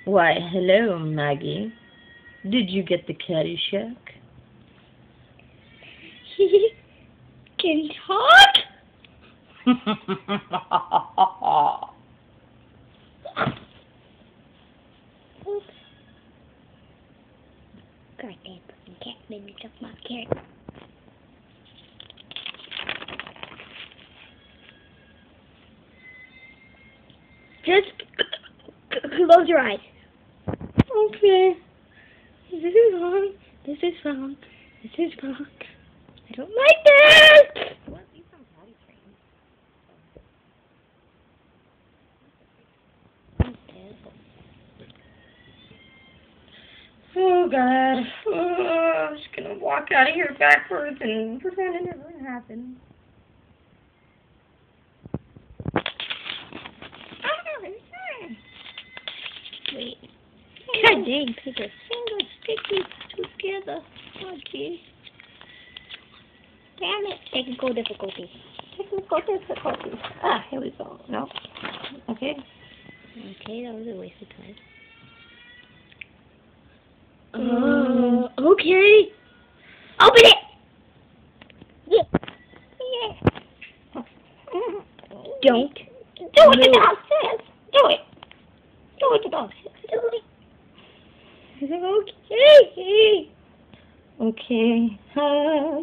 Why, hello, Maggie. Did you get the Caddyshack? He can talk? Oops. Goddamn fucking cat made me suck my carrot. Just close your eyes. Okay. This is wrong. This is wrong. This is wrong. I don't like this! Oh, God. Oh, I'm just going to walk out of here backwards and pretend it never happened. Wait. God dang, put your fingers sticky together. Okay. Damn it. Technical difficulties. Technical difficulties. Ah, here we go. No. Okay. Okay, that was a waste of time. Okay. Open it! Yeah. Don't. Do what the dog says. Do it. Do what the dog says. Do it. Okay. Okay.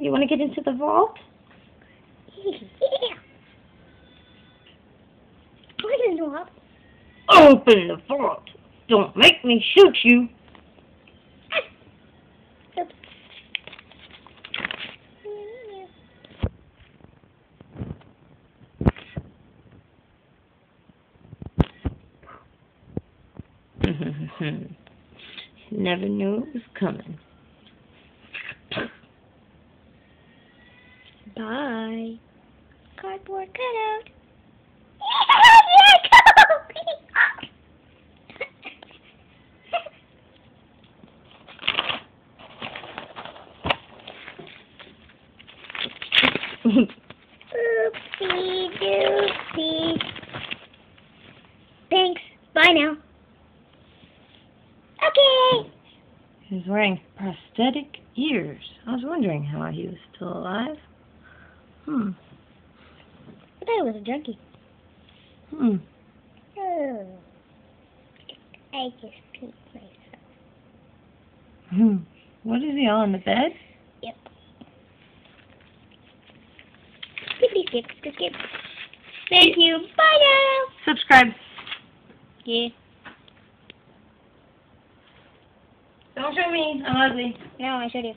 You want to get into the vault? Yeah. Open the door. Open the vault. Don't make me shoot you. Never knew it was coming. Bye. Cardboard cutout. Oopsie doopsie. Thanks. Bye now. Okay. He's wearing prosthetic ears. I was wondering how he was still alive. I thought it was a junkie. Oh. I just peed myself. What is he on the bed? Yep. Skippity skip, skip, skip. Thank you. Bye now. Subscribe. Yeah. Don't show me. I'm ugly. No, I showed you.